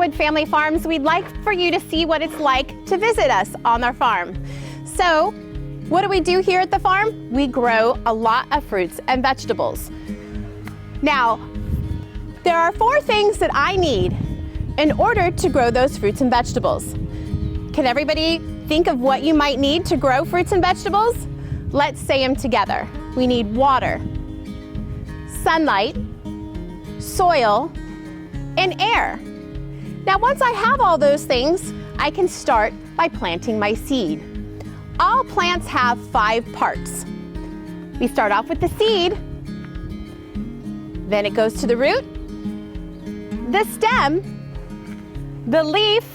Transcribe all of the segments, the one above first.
Underwood Family Farms, we'd like for you to see what it's like to visit us on our farm. So, what do we do here at the farm? We grow a lot of fruits and vegetables. Now, there are 4 things that I need in order to grow those fruits and vegetables. Can everybody think of what you might need to grow fruits and vegetables? Let's say them together. We need water, sunlight, soil, and air. Now, once I have all those things, I can start by planting my seed. All plants have 5 parts. We start off with the seed, then it goes to the root, the stem, the leaf,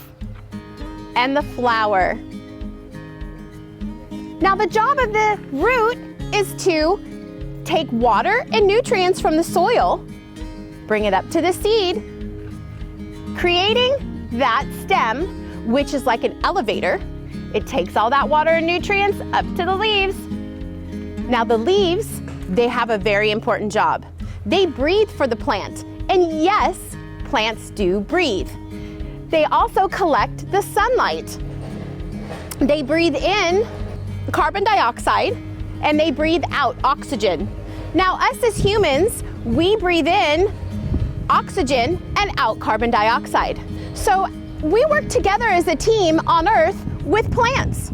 and the flower. Now, the job of the root is to take water and nutrients from the soil, bring it up to the seed, creating that stem, which is like an elevator. It takes all that water and nutrients up to the leaves. Now, the leaves, they have a very important job. They breathe for the plant. And yes, plants do breathe. They also collect the sunlight. They breathe in carbon dioxide and they breathe out oxygen. Now, us as humans, we breathe in oxygen and out carbon dioxide. So we work together as a team on Earth with plants.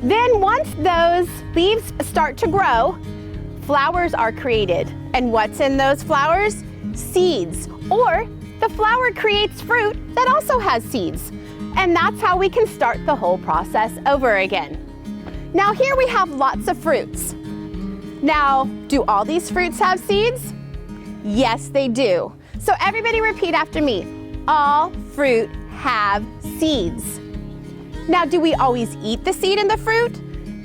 Then once those leaves start to grow, flowers are created. And what's in those flowers? Seeds. Or the flower creates fruit that also has seeds. And that's how we can start the whole process over again. Now here we have lots of fruits. Now, do all these fruits have seeds? Yes, they do. So everybody repeat after me. All fruit have seeds. Now, do we always eat the seed in the fruit?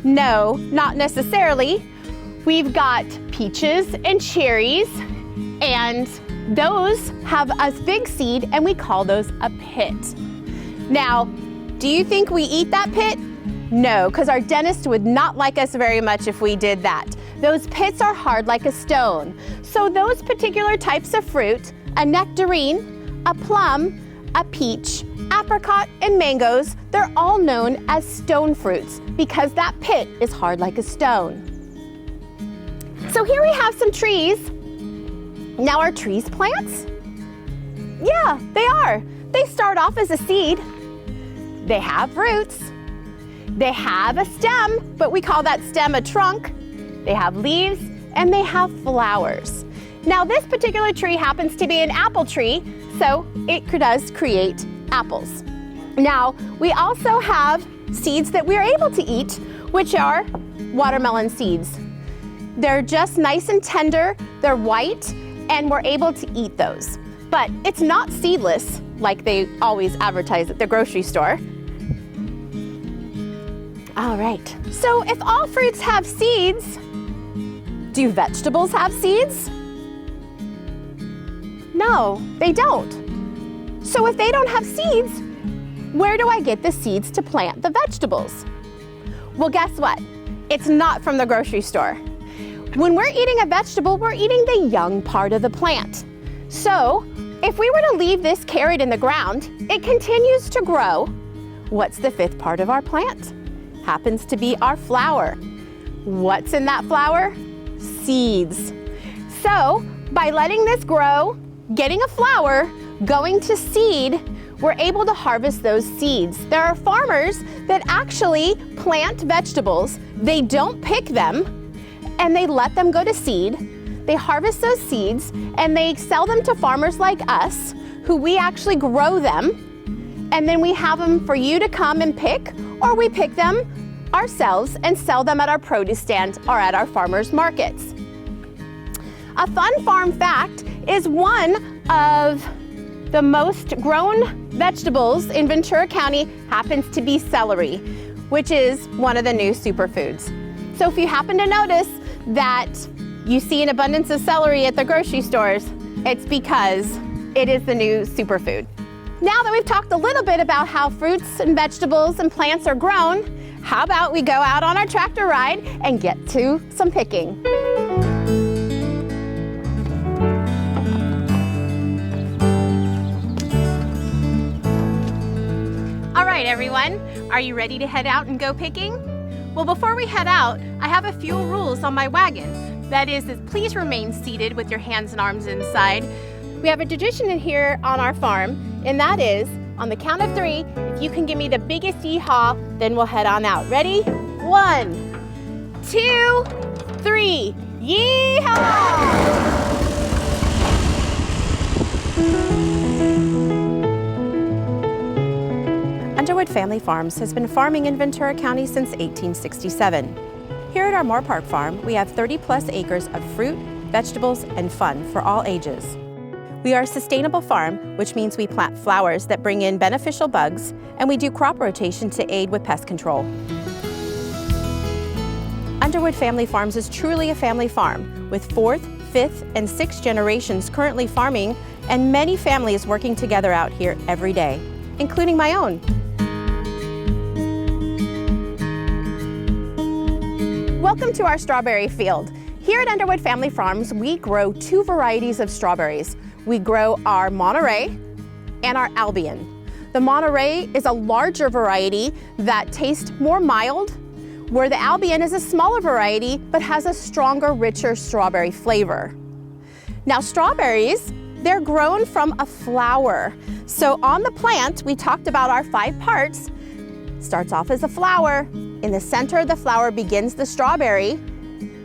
No, not necessarily. We've got peaches and cherries, and those have a big seed, and we call those a pit. Now, do you think we eat that pit? No, because our dentist would not like us very much if we did that. Those pits are hard like a stone. So those particular types of fruit, a nectarine, a plum, a peach, apricot, and mangoes, they're all known as stone fruits because that pit is hard like a stone. So here we have some trees. Now, are trees plants? Yeah, they are. They start off as a seed. They have roots. They have a stem, but we call that stem a trunk. They have leaves, and they have flowers. Now, this particular tree happens to be an apple tree, so it does create apples. Now, we also have seeds that we're able to eat, which are watermelon seeds. They're just nice and tender, they're white, and we're able to eat those. But it's not seedless, like they always advertise at the grocery store. All right, so if all fruits have seeds, do vegetables have seeds? No, they don't. So if they don't have seeds, where do I get the seeds to plant the vegetables? Well, guess what? It's not from the grocery store. When we're eating a vegetable, we're eating the young part of the plant. So if we were to leave this carrot in the ground, it continues to grow. What's the 5th part of our plant? Happens to be our flower. What's in that flower? Seeds. So by letting this grow, getting a flower, going to seed, we're able to harvest those seeds. There are farmers that actually plant vegetables. They don't pick them, and they let them go to seed. They harvest those seeds, and they sell them to farmers like us, who we actually grow them, and then we have them for you to come and pick, or we pick them ourselves and sell them at our produce stand or at our farmers markets. A fun farm fact is one of the most grown vegetables in Ventura County happens to be celery, which is one of the new superfoods. So if you happen to notice that you see an abundance of celery at the grocery stores, it's because it is the new superfood. Now that we've talked a little bit about how fruits and vegetables and plants are grown, how about we go out on our tractor ride and get to some picking? right, everyone, are you ready to head out and go picking? Well, before we head out, I have a few rules on my wagon. That is please remain seated with your hands and arms inside. We have a tradition in here on our farm, and that is, on the count of 3, if you can give me the biggest yeehaw, then we'll head on out. Ready? 1, 2, 3, yeehaw! Underwood Family Farms has been farming in Ventura County since 1867. Here at our Moore Park Farm, we have 30+ acres of fruit, vegetables, and fun for all ages. We are a sustainable farm, which means we plant flowers that bring in beneficial bugs, and we do crop rotation to aid with pest control. Underwood Family Farms is truly a family farm, with 4th, 5th, and 6th generations currently farming, and many families working together out here every day, including my own. Welcome to our strawberry field. Here at Underwood Family Farms, we grow 2 varieties of strawberries. We grow our Monterey and our Albion. The Monterey is a larger variety that tastes more mild, where the Albion is a smaller variety but has a stronger, richer strawberry flavor. Now, strawberries, they're grown from a flower. So on the plant, we talked about our 5 parts. Starts off as a flower. In the center of the flower begins the strawberry,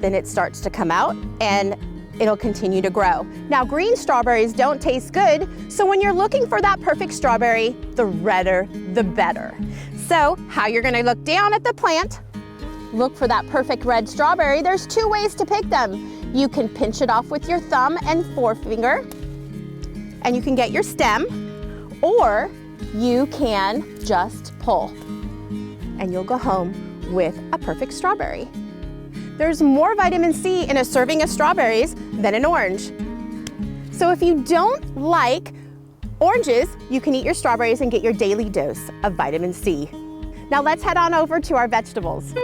then it starts to come out and it'll continue to grow. Now, green strawberries don't taste good, so when you're looking for that perfect strawberry, the redder, the better. So how you're gonna look down at the plant, look for that perfect red strawberry. There's 2 ways to pick them. You can pinch it off with your thumb and forefinger, and you can get your stem, or you can just pull, and you'll go home with a perfect strawberry. There's more vitamin C in a serving of strawberries than an orange. So if you don't like oranges, you can eat your strawberries and get your daily dose of vitamin C. Now let's head on over to our vegetables.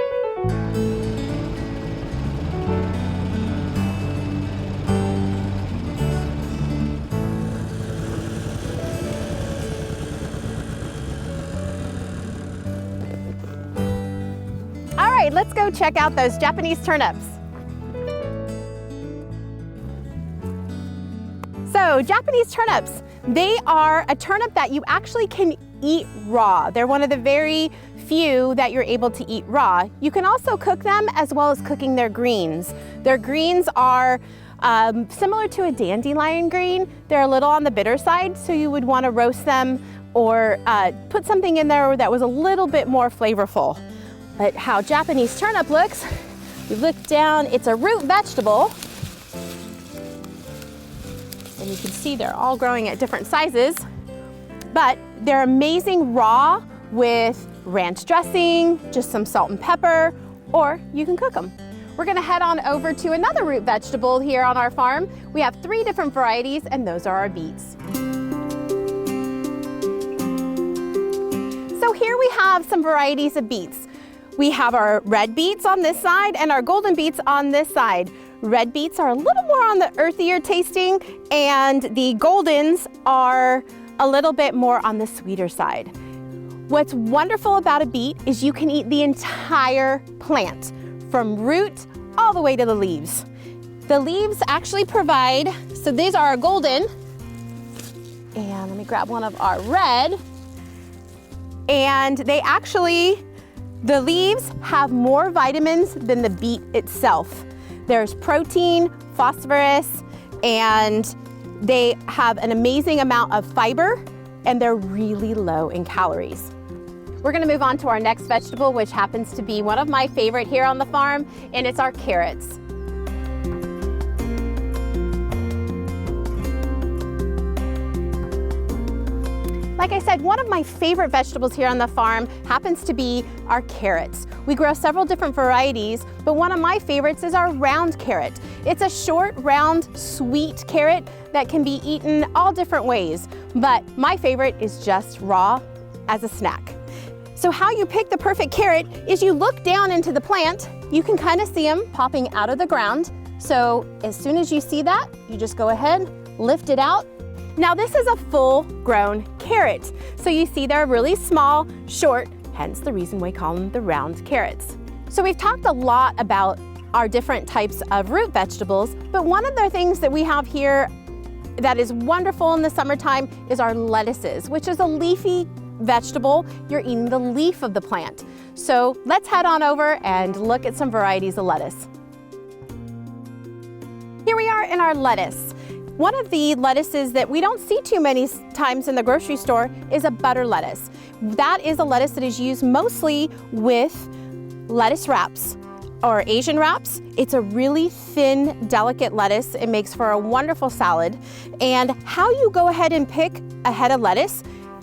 All right, let's go check out those Japanese turnips. So, Japanese turnips, they are a turnip that you actually can eat raw. They're one of the very few that you're able to eat raw. You can also cook them as well as cooking their greens. Their greens are similar to a dandelion green. They're a little on the bitter side, so you would want to roast them or put something in there that was a little bit more flavorful. But how Japanese turnip looks, you look down, it's a root vegetable. And you can see they're all growing at different sizes, but they're amazing raw with ranch dressing, just some salt and pepper, or you can cook them. We're gonna head on over to another root vegetable here on our farm. We have 3 different varieties, and those are our beets. So here we have some varieties of beets. We have our red beets on this side and our golden beets on this side. Red beets are a little more on the earthier tasting, and the goldens are a little bit more on the sweeter side. What's wonderful about a beet is you can eat the entire plant, from root all the way to the leaves. The leaves actually provide, so these are our golden, and let me grab one of our red, and the leaves have more vitamins than the beet itself. There's protein, phosphorus, and they have an amazing amount of fiber, and they're really low in calories. We're gonna move on to our next vegetable, which happens to be one of my favorite here on the farm, and it's our carrots. Like I said, one of my favorite vegetables here on the farm happens to be our carrots. We grow several different varieties, but one of my favorites is our round carrot. It's a short, round, sweet carrot that can be eaten all different ways, but my favorite is just raw as a snack. So how you pick the perfect carrot is you look down into the plant, you can kind of see them popping out of the ground. So as soon as you see that, you just go ahead, lift it out. Now this is a full-grown carrot. carrot. So you see they're really small, short, hence the reason we call them the round carrots. So we've talked a lot about our different types of root vegetables, but one of the things that we have here that is wonderful in the summertime is our lettuces, which is a leafy vegetable. You're eating the leaf of the plant. So let's head on over and look at some varieties of lettuce. Here we are in our lettuce. One of the lettuces that we don't see too many times in the grocery store is a butter lettuce. That is a lettuce that is used mostly with lettuce wraps or Asian wraps. It's a really thin, delicate lettuce. It makes for a wonderful salad. And how you go ahead and pick a head of lettuce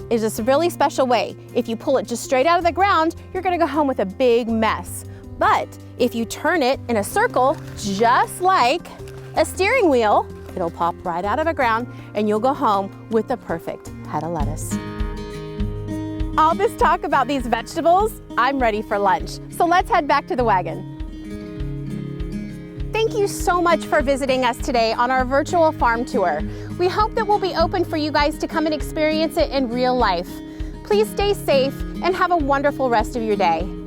is this really special way. If you pull it just straight out of the ground, you're gonna go home with a big mess. But if you turn it in a circle, just like a steering wheel, it'll pop right out of the ground and you'll go home with the perfect head of lettuce. All this talk about these vegetables, I'm ready for lunch. So let's head back to the wagon. Thank you so much for visiting us today on our virtual farm tour. We hope that we'll be open for you guys to come and experience it in real life. Please stay safe and have a wonderful rest of your day.